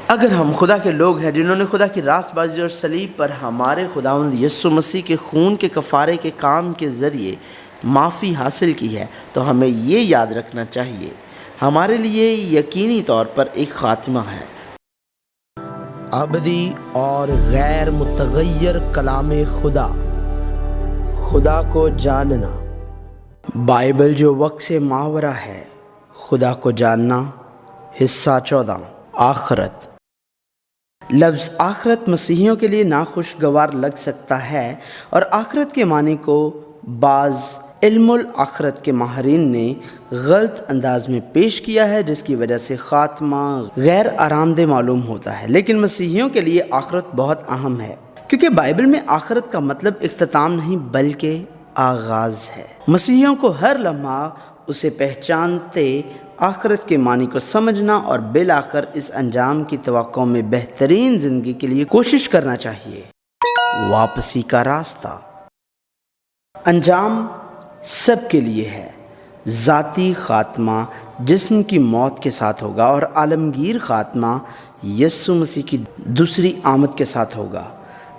اگر ہم خدا کے لوگ ہیں جنہوں نے خدا کی راست بازی اور صلیب پر ہمارے خداوند یسوع مسیح کے خون کے کفارے کے کام کے ذریعے معافی حاصل کی ہے، تو ہمیں یہ یاد رکھنا چاہیے ہمارے لیے یقینی طور پر ایک خاتمہ ہے۔ ابدی اور غیر متغیر کلام خدا، خدا کو جاننا۔ بائبل جو وقت سے ماورا ہے، خدا کو جاننا۔ حصہ 14، آخرت۔ لفظ آخرت مسیحیوں کے لیے ناخوشگوار لگ سکتا ہے، اور آخرت کے معنی کو بعض علم الآخرت کے ماہرین نے غلط انداز میں پیش کیا ہے، جس کی وجہ سے خاتمہ غیر آرام دہ معلوم ہوتا ہے۔ لیکن مسیحیوں کے لیے آخرت بہت اہم ہے، کیونکہ بائبل میں آخرت کا مطلب اختتام نہیں بلکہ آغاز ہے۔ مسیحیوں کو ہر لمحہ اسے پہچانتے آخرت کے معنی کو سمجھنا اور بالآخر اس انجام کی توقع میں بہترین زندگی کے لیے کوشش کرنا چاہیے۔ واپسی کا راستہ۔ انجام سب کے لیے ہے۔ ذاتی خاتمہ جسم کی موت کے ساتھ ہوگا، اور عالمگیر خاتمہ یسوع مسیح کی دوسری آمد کے ساتھ ہوگا۔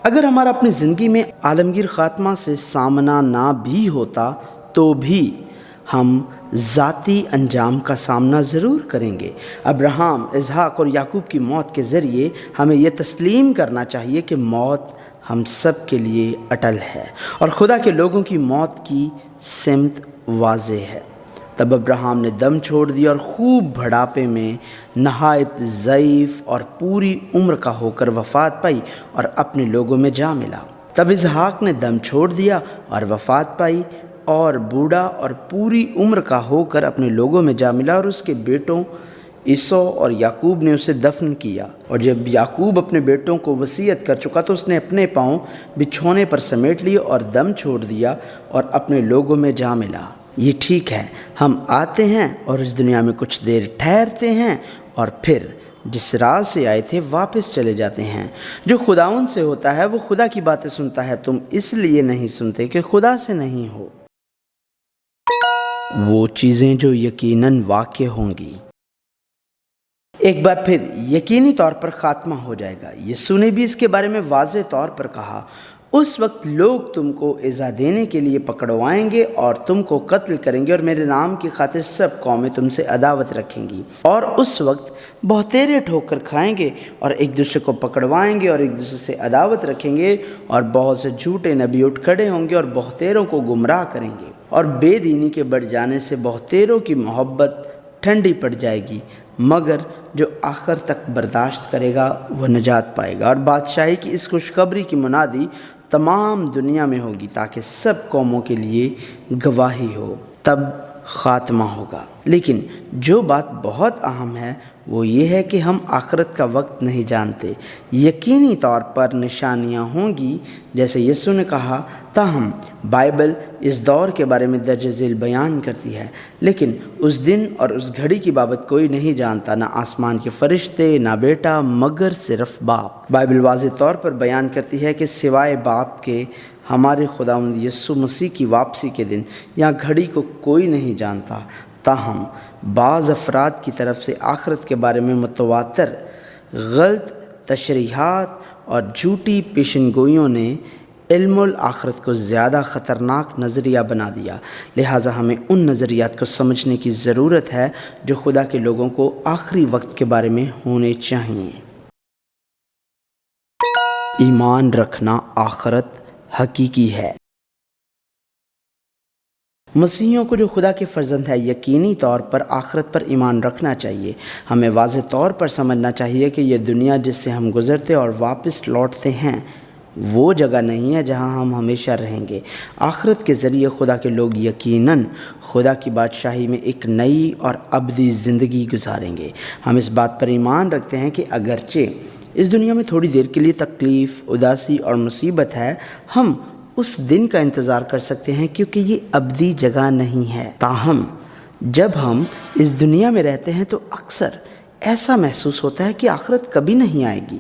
اگر ہمارا اپنی زندگی میں عالمگیر خاتمہ سے سامنا نہ بھی ہوتا تو بھی ہم ذاتی انجام کا سامنا ضرور کریں گے۔ ابراہیم، اسحاق اور یعقوب کی موت کے ذریعے ہمیں یہ تسلیم کرنا چاہیے کہ موت ہم سب کے لیے اٹل ہے، اور خدا کے لوگوں کی موت کی سمت واضح ہے۔ تب ابراہیم نے دم چھوڑ دیا اور خوب بڑھاپے میں نہایت ضعیف اور پوری عمر کا ہو کر وفات پائی اور اپنے لوگوں میں جا ملا۔ تب اسحاق نے دم چھوڑ دیا اور وفات پائی اور بوڑھا اور پوری عمر کا ہو کر اپنے لوگوں میں جا ملا، اور اس کے بیٹوں عیسو اور یعقوب نے اسے دفن کیا۔ اور جب یعقوب اپنے بیٹوں کو وصیت کر چکا تو اس نے اپنے پاؤں بچھونے پر سمیٹ لیے اور دم چھوڑ دیا اور اپنے لوگوں میں جا ملا۔ یہ ٹھیک ہے، ہم آتے ہیں اور اس دنیا میں کچھ دیر ٹھہرتے ہیں اور پھر جس راہ سے آئے تھے واپس چلے جاتے ہیں۔ جو خداوند سے ہوتا ہے وہ خدا کی باتیں سنتا ہے، تم اس لیے نہیں سنتے کہ خدا سے نہیں ہو۔ وہ چیزیں جو یقیناً واقع ہوں گی۔ ایک بار پھر یقینی طور پر خاتمہ ہو جائے گا۔ یسوع نے بھی اس کے بارے میں واضح طور پر کہا، اس وقت لوگ تم کو ایذا دینے کے لیے پکڑوائیں گے اور تم کو قتل کریں گے، اور میرے نام کی خاطر سب قومیں تم سے عداوت رکھیں گی، اور اس وقت بہتیرے ٹھوکر کھائیں گے اور ایک دوسرے کو پکڑوائیں گے اور ایک دوسرے سے عداوت رکھیں گے، اور بہت سے جھوٹے نبی اٹھ کھڑے ہوں گے اور بہتیروں کو گمراہ کریں گے، اور بے دینی کے بڑھ جانے سے بہتیروں کی محبت ٹھنڈی پڑ جائے گی، مگر جو آخر تک برداشت کرے گا وہ نجات پائے گا۔ اور بادشاہی کی اس خوشخبری کی منادی تمام دنیا میں ہوگی تاکہ سب قوموں کے لیے گواہی ہو، تب خاتمہ ہوگا۔ لیکن جو بات بہت اہم ہے وہ یہ ہے کہ ہم آخرت کا وقت نہیں جانتے۔ یقینی طور پر نشانیاں ہوں گی جیسے یسوع نے کہا، تاہم بائبل اس دور کے بارے میں درج ذیل بیان کرتی ہے، لیکن اس دن اور اس گھڑی کی بابت کوئی نہیں جانتا، نہ آسمان کے فرشتے، نہ بیٹا، مگر صرف باپ۔ بائبل واضح طور پر بیان کرتی ہے کہ سوائے باپ کے ہمارے خداوند یسوع مسیح کی واپسی کے دن یا گھڑی کو کوئی نہیں جانتا۔ تاہم بعض افراد کی طرف سے آخرت کے بارے میں متواتر غلط تشریحات اور جھوٹی پیشن گوئیوں نے علم الآخرت کو زیادہ خطرناک نظریہ بنا دیا، لہٰذا ہمیں ان نظریات کو سمجھنے کی ضرورت ہے جو خدا کے لوگوں کو آخری وقت کے بارے میں ہونے چاہیے۔ ایمان رکھنا آخرت حقیقی ہے۔ مسیحیوں کو جو خدا کے فرزند ہے یقینی طور پر آخرت پر ایمان رکھنا چاہیے۔ ہمیں واضح طور پر سمجھنا چاہیے کہ یہ دنیا جس سے ہم گزرتے اور واپس لوٹتے ہیں وہ جگہ نہیں ہے جہاں ہم ہمیشہ رہیں گے۔ آخرت کے ذریعے خدا کے لوگ یقیناً خدا کی بادشاہی میں ایک نئی اور ابدی زندگی گزاریں گے۔ ہم اس بات پر ایمان رکھتے ہیں کہ اگرچہ اس دنیا میں تھوڑی دیر کے لیے تکلیف، اداسی اور مصیبت ہے، ہم اس دن کا انتظار کر سکتے ہیں کیونکہ یہ ابدی جگہ نہیں ہے۔ تاہم جب ہم اس دنیا میں رہتے ہیں تو اکثر ایسا محسوس ہوتا ہے کہ آخرت کبھی نہیں آئے گی،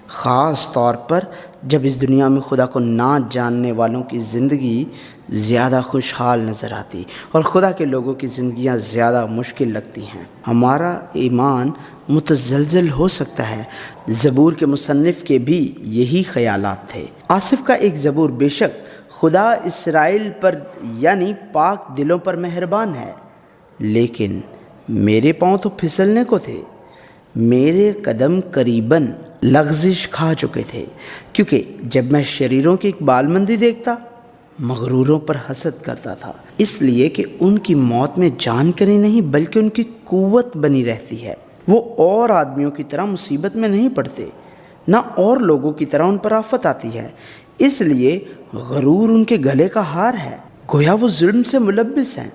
خاص طور پر جب اس دنیا میں خدا کو نہ جاننے والوں کی زندگی زیادہ خوشحال نظر آتی اور خدا کے لوگوں کی زندگیاں زیادہ مشکل لگتی ہیں۔ ہمارا ایمان متزلزل ہو سکتا ہے۔ زبور کے مصنف کے بھی یہی خیالات تھے۔ آصف کا ایک زبور، بے شک خدا اسرائیل پر یعنی پاک دلوں پر مہربان ہے، لیکن میرے پاؤں تو پھسلنے کو تھے، میرے قدم قریباً لغزش کھا چکے تھے، کیونکہ جب میں شریروں کی اقبال مندی دیکھتا مغروروں پر حسد کرتا تھا، اس لیے کہ ان کی موت میں جان کنی نہیں بلکہ ان کی قوت بنی رہتی ہے۔ وہ اور آدمیوں کی طرح مصیبت میں نہیں پڑتے، نہ اور لوگوں کی طرح ان پر آفت آتی ہے، اس لیے غرور ان کے گلے کا ہار ہے، گویا وہ ظلم سے ملبس ہیں،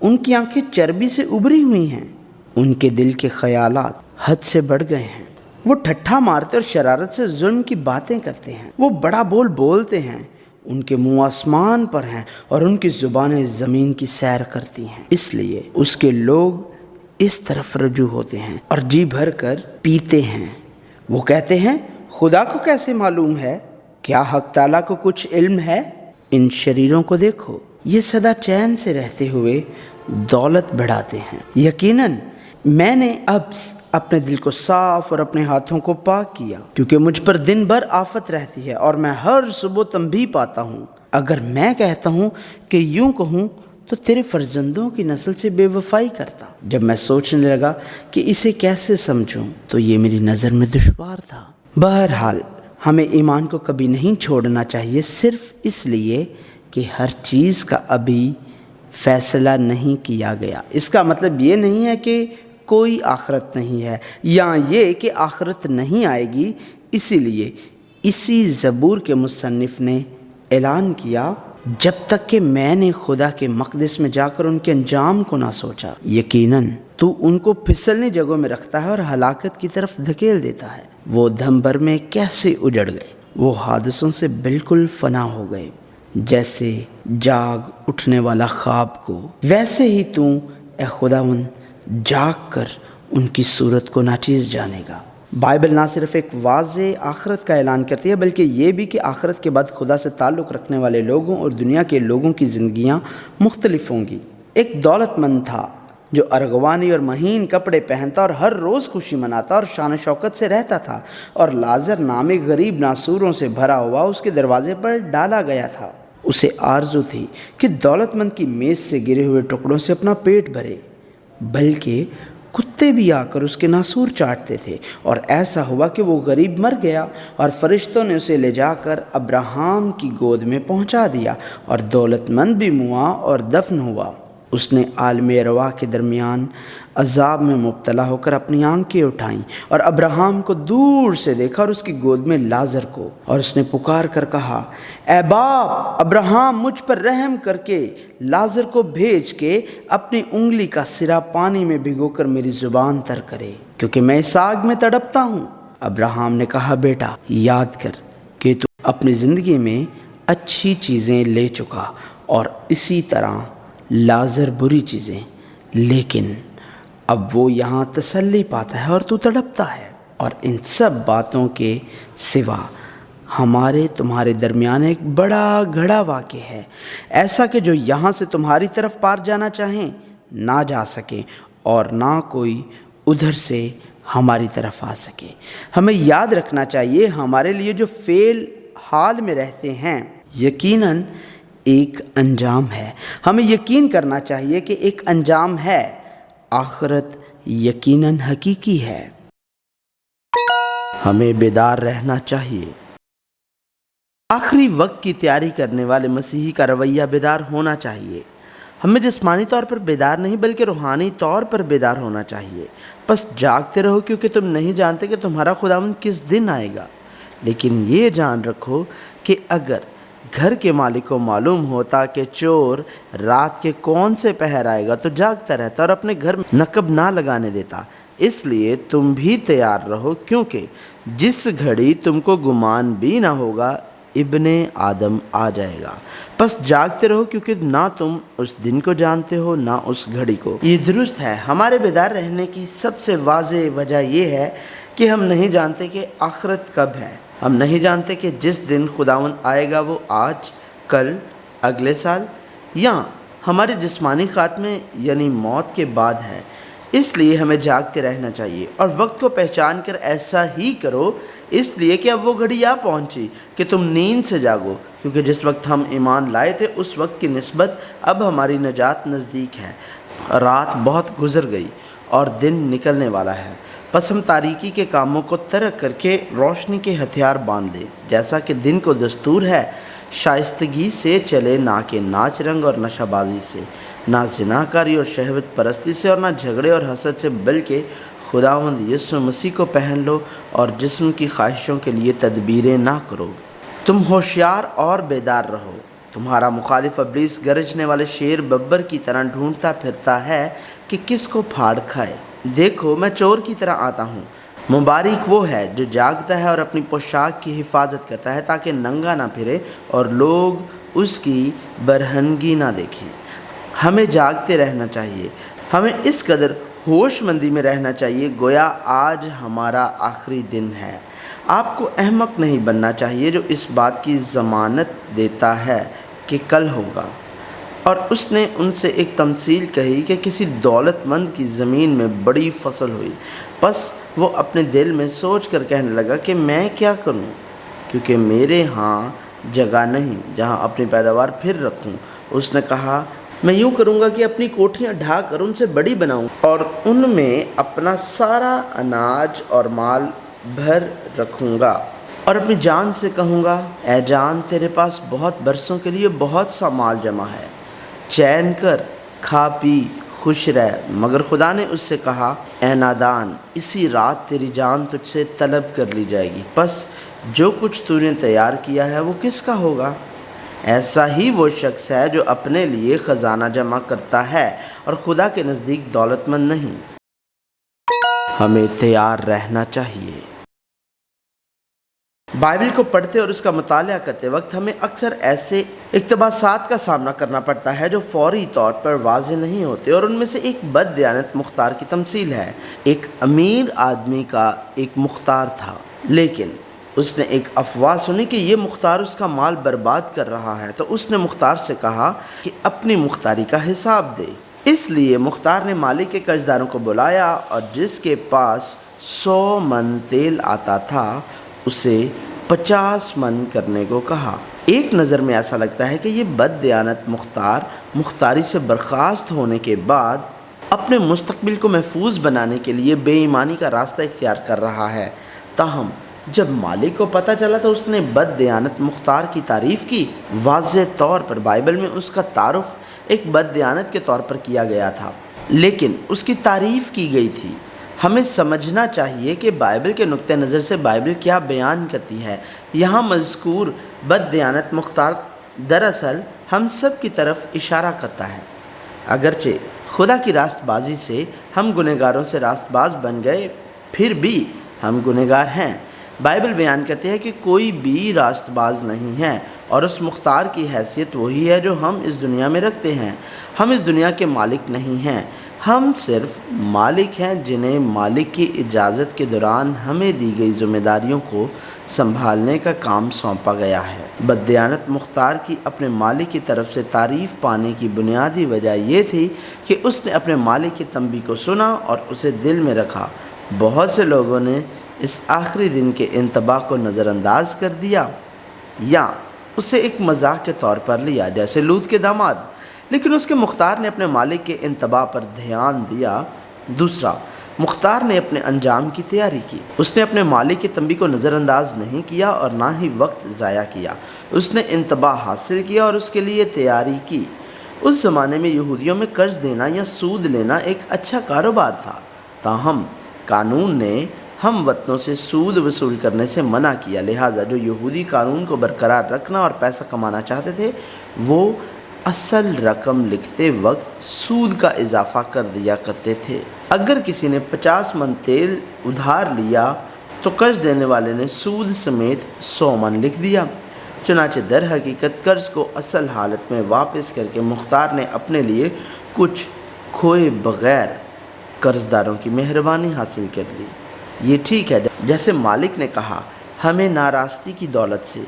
ان کی آنکھیں چربی سے ابری ہوئی ہیں، ان کے دل کے خیالات حد سے بڑھ گئے ہیں، وہ ٹھٹھا مارتے اور شرارت سے ظلم کی باتیں کرتے ہیں، وہ بڑا بول بولتے ہیں، ان کے منہ آسمان پر ہیں اور ان کی زبانیں زمین کی سیر کرتی ہیں، اس لیے اس کے لوگ اس طرف رجوع ہوتے ہیں اور جی بھر کر پیتے ہیں۔ وہ کہتے ہیں خدا کو کیسے معلوم ہے؟ کیا حق تعالیٰ کو کچھ علم ہے؟ ان شریروں کو دیکھو، یہ سدا چین سے رہتے ہوئے دولت بڑھاتے ہیں۔ یقیناً میں نے اب اپنے دل کو صاف اور اپنے ہاتھوں کو پاک کیا، کیونکہ مجھ پر دن بھر آفت رہتی ہے اور میں ہر صبح تنبیہ پاتا ہوں۔ اگر میں کہتا ہوں کہ یوں کہوں تو تیرے فرزندوں کی نسل سے بے وفائی کرتا۔ جب میں سوچنے لگا کہ اسے کیسے سمجھوں تو یہ میری نظر میں دشوار تھا۔ بہرحال ہمیں ایمان کو کبھی نہیں چھوڑنا چاہیے، صرف اس لیے کہ ہر چیز کا ابھی فیصلہ نہیں کیا گیا۔ اس کا مطلب یہ نہیں ہے کہ کوئی آخرت نہیں ہے یا یہ کہ آخرت نہیں آئے گی۔ اسی لیے اسی زبور کے مصنف نے اعلان کیا، جب تک کہ میں نے خدا کے مقدس میں جا کر ان کے انجام کو نہ سوچا، یقیناً تو ان کو پھسلنے جگہوں میں رکھتا ہے اور ہلاکت کی طرف دھکیل دیتا ہے۔ وہ دم بھر میں کیسے اجڑ گئے، وہ حادثوں سے بالکل فنا ہو گئے، جیسے جاگ اٹھنے والا خواب کو، ویسے ہی تو اے خداوند جاگ کر ان کی صورت کو ناچیز جانے گا۔ بائبل نہ صرف ایک واضح آخرت کا اعلان کرتی ہے بلکہ یہ بھی کہ آخرت کے بعد خدا سے تعلق رکھنے والے لوگوں اور دنیا کے لوگوں کی زندگیاں مختلف ہوں گی۔ ایک دولت مند تھا جو ارغوانی اور مہین کپڑے پہنتا اور ہر روز خوشی مناتا اور شان و شوکت سے رہتا تھا، اور لازر نامی غریب ناسوروں سے بھرا ہوا اس کے دروازے پر ڈالا گیا تھا۔ اسے آرزو تھی کہ دولت مند کی میز سے گرے ہوئے ٹکڑوں سے اپنا پیٹ بھرے، بلکہ کتے بھی آ کر اس کے ناسور چاٹتے تھے، اور ایسا ہوا کہ وہ غریب مر گیا اور فرشتوں نے اسے لے جا کر ابراہیم کی گود میں پہنچا دیا، اور دولت مند بھی موا اور دفن ہوا۔ اس نے عالم ارواح کے درمیان عذاب میں مبتلا ہو کر اپنی آنکھیں اٹھائیں اور ابراہیم کو دور سے دیکھا اور اس کی گود میں لازر کو، اور اس نے پکار کر کہا، اے باپ ابراہیم، مجھ پر رحم کر کے لازر کو بھیج کے اپنی انگلی کا سرا پانی میں بھگو کر میری زبان تر کرے، کیونکہ میں اس آگ میں تڑپتا ہوں۔ ابراہیم نے کہا، بیٹا یاد کر کہ تو اپنی زندگی میں اچھی چیزیں لے چکا اور اسی طرح لازر بری چیزیں، لیکن اب وہ یہاں تسلی پاتا ہے اور تو تڑپتا ہے، اور ان سب باتوں کے سوا ہمارے تمہارے درمیان ایک بڑا گھڑا واقع ہے، ایسا کہ جو یہاں سے تمہاری طرف پار جانا چاہیں نہ جا سکیں اور نہ کوئی ادھر سے ہماری طرف آ سکے۔ ہمیں یاد رکھنا چاہیے ہمارے لیے جو فعل حال میں رہتے ہیں یقیناً ایک انجام ہے۔ ہمیں یقین کرنا چاہیے کہ ایک انجام ہے، آخرت یقیناً حقیقی ہے۔ ہمیں بیدار رہنا چاہیے۔ آخری وقت کی تیاری کرنے والے مسیحی کا رویہ بیدار ہونا چاہیے۔ ہمیں جسمانی طور پر بیدار نہیں بلکہ روحانی طور پر بیدار ہونا چاہیے۔ بس جاگتے رہو، کیونکہ تم نہیں جانتے کہ تمہارا خداوند کس دن آئے گا۔ لیکن یہ جان رکھو کہ اگر گھر کے مالک کو معلوم ہوتا کہ چور رات کے کون سے پہر آئے گا تو جاگتا رہتا اور اپنے گھر میں نقب نہ لگانے دیتا۔ اس لیے تم بھی تیار رہو، کیونکہ جس گھڑی تم کو گمان بھی نہ ہوگا ابن آدم آ جائے گا۔ بس جاگتے رہو، کیونکہ نہ تم اس دن کو جانتے ہو نہ اس گھڑی کو۔ یہ درست ہے۔ ہمارے بیدار رہنے کی سب سے واضح وجہ یہ ہے کہ ہم نہیں جانتے کہ آخرت کب ہے۔ ہم نہیں جانتے کہ جس دن خداوند آئے گا وہ آج، کل، اگلے سال یا ہمارے جسمانی خاتمے یعنی موت کے بعد ہے۔ اس لیے ہمیں جاگتے رہنا چاہیے اور وقت کو پہچان کر ایسا ہی کرو، اس لیے کہ اب وہ گھڑی آ پہنچی کہ تم نیند سے جاگو، کیونکہ جس وقت ہم ایمان لائے تھے اس وقت کی نسبت اب ہماری نجات نزدیک ہے۔ رات بہت گزر گئی اور دن نکلنے والا ہے، بس ہم تاریکی کے کاموں کو ترک کر کے روشنی کے ہتھیار باندھ لیں۔ جیسا کہ دن کو دستور ہے، شائستگی سے چلے، نہ کہ ناچ رنگ اور نشہ بازی سے، نہ زناکاری اور شہوت پرستی سے، اور نہ جھگڑے اور حسد سے، بلکہ خداوند یسوع مسیح کو پہن لو اور جسم کی خواہشوں کے لیے تدبیریں نہ کرو۔ تم ہوشیار اور بیدار رہو۔ تمہارا مخالف ابلیس گرجنے والے شیر ببر کی طرح ڈھونڈتا پھرتا ہے کہ کس کو پھاڑ کھائے۔ دیکھو، میں چور کی طرح آتا ہوں۔ مبارک وہ ہے جو جاگتا ہے اور اپنی پوشاک کی حفاظت کرتا ہے تاکہ ننگا نہ پھرے اور لوگ اس کی برہنگی نہ دیکھیں۔ ہمیں جاگتے رہنا چاہیے، ہمیں اس قدر ہوش مندی میں رہنا چاہیے گویا آج ہمارا آخری دن ہے۔ آپ کو احمق نہیں بننا چاہیے جو اس بات کی ضمانت دیتا ہے کہ کل ہوگا۔ اور اس نے ان سے ایک تمثیل کہی کہ کسی دولت مند کی زمین میں بڑی فصل ہوئی، پس وہ اپنے دل میں سوچ کر کہنے لگا کہ میں کیا کروں، کیونکہ میرے ہاں جگہ نہیں جہاں اپنی پیداوار پھر رکھوں۔ اس نے کہا، میں یوں کروں گا کہ اپنی کوٹھیاں ڈھا کر ان سے بڑی بناؤں اور ان میں اپنا سارا اناج اور مال بھر رکھوں گا، اور اپنی جان سے کہوں گا، اے جان، تیرے پاس بہت برسوں کے لیے بہت سا مال جمع ہے، چین کر، کھا پی، خوش رہ۔ مگر خدا نے اس سے کہا، اے نادان، اسی رات تیری جان تجھ سے طلب کر لی جائے گی، پس جو کچھ تو نے تیار کیا ہے وہ کس کا ہوگا؟ ایسا ہی وہ شخص ہے جو اپنے لیے خزانہ جمع کرتا ہے اور خدا کے نزدیک دولت مند نہیں۔ ہمیں تیار رہنا چاہیے۔ بائبل کو پڑھتے اور اس کا مطالعہ کرتے وقت ہمیں اکثر ایسے اقتباسات کا سامنا کرنا پڑتا ہے جو فوری طور پر واضح نہیں ہوتے، اور ان میں سے ایک بد دیانت مختار کی تمثیل ہے۔ ایک امیر آدمی کا ایک مختار تھا، لیکن اس نے ایک افواہ سنی کہ یہ مختار اس کا مال برباد کر رہا ہے، تو اس نے مختار سے کہا کہ اپنی مختاری کا حساب دے۔ اس لیے مختار نے مالک کے قرض داروں کو بلایا اور جس کے پاس 100 من تیل آتا تھا اسے 50 من کرنے کو کہا۔ ایک نظر میں ایسا لگتا ہے کہ یہ بد دیانت مختار مختاری سے برخاست ہونے کے بعد اپنے مستقبل کو محفوظ بنانے کے لیے بے ایمانی کا راستہ اختیار کر رہا ہے۔ تاہم جب مالک کو پتہ چلا تو اس نے بد دیانت مختار کی تعریف کی۔ واضح طور پر بائبل میں اس کا تعارف ایک بد دیانت کے طور پر کیا گیا تھا، لیکن اس کی تعریف کی گئی تھی۔ ہمیں سمجھنا چاہیے کہ بائبل کے نقطہ نظر سے بائبل کیا بیان کرتی ہے۔ یہاں مذکور بد دیانت مختار دراصل ہم سب کی طرف اشارہ کرتا ہے۔ اگرچہ خدا کی راست بازی سے ہم گنہگاروں سے راست باز بن گئے، پھر بھی ہم گنہگار ہیں۔ بائبل بیان کرتی ہے کہ کوئی بھی راست باز نہیں ہے، اور اس مختار کی حیثیت وہی ہے جو ہم اس دنیا میں رکھتے ہیں۔ ہم اس دنیا کے مالک نہیں ہیں، ہم صرف مالک ہیں جنہیں مالک کی اجازت کے دوران ہمیں دی گئی ذمہ داریوں کو سنبھالنے کا کام سونپا گیا ہے۔ بد دیانت مختار کی اپنے مالک کی طرف سے تعریف پانے کی بنیادی وجہ یہ تھی کہ اس نے اپنے مالک کی تنبیہ کو سنا اور اسے دل میں رکھا۔ بہت سے لوگوں نے اس آخری دن کے انتباہ کو نظر انداز کر دیا یا اسے ایک مذاق کے طور پر لیا، جیسے لوط کے داماد، لیکن اس کے مختار نے اپنے مالک کے انتباہ پر دھیان دیا۔ دوسرا، مختار نے اپنے انجام کی تیاری کی۔ اس نے اپنے مالک کی تنبیہ کو نظر انداز نہیں کیا اور نہ ہی وقت ضائع کیا۔ اس نے انتباہ حاصل کیا اور اس کے لیے تیاری کی۔ اس زمانے میں یہودیوں میں قرض دینا یا سود لینا ایک اچھا کاروبار تھا، تاہم قانون نے ہم وطنوں سے سود وصول کرنے سے منع کیا، لہٰذا جو یہودی قانون کو برقرار رکھنا اور پیسہ کمانا چاہتے تھے وہ اصل رقم لکھتے وقت سود کا اضافہ کر دیا کرتے تھے۔ اگر کسی نے 50 من تیل ادھار لیا تو قرض دینے والے نے سود سمیت 100 من لکھ دیا۔ چنانچہ در حقیقت قرض کو اصل حالت میں واپس کر کے مختار نے اپنے لیے کچھ کھوئے بغیر قرض داروں کی مہربانی حاصل کر لی۔ یہ ٹھیک ہے، جیسے مالک نے کہا، ہمیں ناراستی کی دولت سے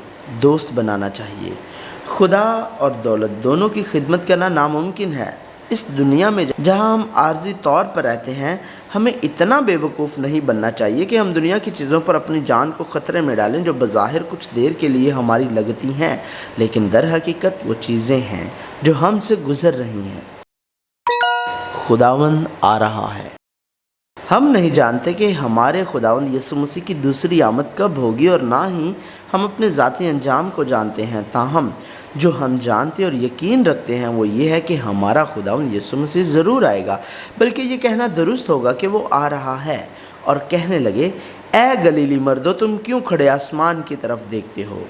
دوست بنانا چاہیے۔ خدا اور دولت دونوں کی خدمت کرنا ناممکن ہے، اس دنیا میں جہاں ہم عارضی طور پر رہتے ہیں، ہمیں اتنا بیوقوف نہیں بننا چاہیے کہ ہم دنیا کی چیزوں پر اپنی جان کو خطرے میں ڈالیں جو بظاہر کچھ دیر کے لیے ہماری لگتی ہیں، لیکن در حقیقت وہ چیزیں ہیں جو ہم سے گزر رہی ہیں۔ خداوند آ رہا ہے۔ ہم نہیں جانتے کہ ہمارے خداوند یسوع مسیح کی دوسری آمد کب ہوگی، اور نہ ہی ہم اپنے ذاتی انجام کو جانتے ہیں۔ تاہم جو ہم جانتے اور یقین رکھتے ہیں وہ یہ ہے کہ ہمارا خداوند یسوع مسیح ضرور آئے گا، بلکہ یہ کہنا درست ہوگا کہ وہ آ رہا ہے، اور کہنے لگے، اے گلیلی مردو، تم کیوں کھڑے آسمان کی طرف دیکھتے ہو؟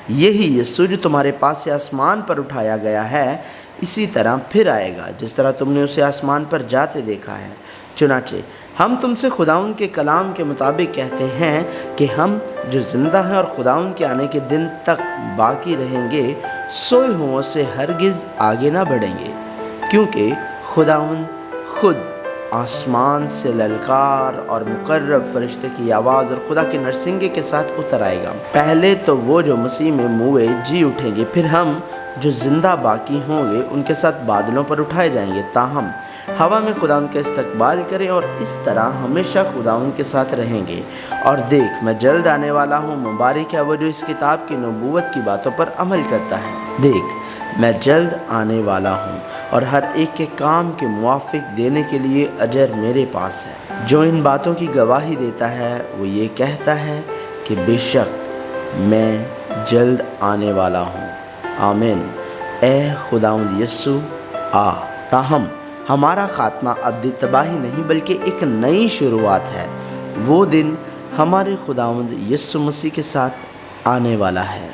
یہی یسوع جو تمہارے پاس سے آسمان پر اٹھایا گیا ہے اسی طرح پھر آئے گا جس طرح تم نے اسے آسمان پر جاتے دیکھا ہے۔ چنانچہ ہم تم سے خداوند کے کلام کے مطابق کہتے ہیں کہ ہم جو زندہ ہیں اور خداوند کے آنے کے دن تک باقی رہیں گے، سوئے ہوں سے ہرگز آگے نہ بڑھیں گے، کیونکہ خداوند خود آسمان سے للکار اور مقرب فرشتے کی آواز اور خدا کے نرسنگے کے ساتھ اتر آئے گا۔ پہلے تو وہ جو مسیح میں موئے جی اٹھیں گے، پھر ہم جو زندہ باقی ہوں گے ان کے ساتھ بادلوں پر اٹھائے جائیں گے، تاہم ہوا میں خداوند کا استقبال کریں، اور اس طرح ہمیشہ خداوند کے ساتھ رہیں گے۔ اور دیکھ، میں جلد آنے والا ہوں، مبارک ہے وہ جو اس کتاب کی نبوت کی باتوں پر عمل کرتا ہے۔ دیکھ، میں جلد آنے والا ہوں، اور ہر ایک کے کام کے موافق دینے کے لیے اجر میرے پاس ہے۔ جو ان باتوں کی گواہی دیتا ہے وہ یہ کہتا ہے کہ بے شک میں جلد آنے والا ہوں۔ آمین۔ اے خداوند یسوع آ۔ تاہم ہمارا خاتمہ ابدی تباہی نہیں بلکہ ایک نئی شروعات ہے۔ وہ دن ہمارے خداوند یسوع مسیح کے ساتھ آنے والا ہے۔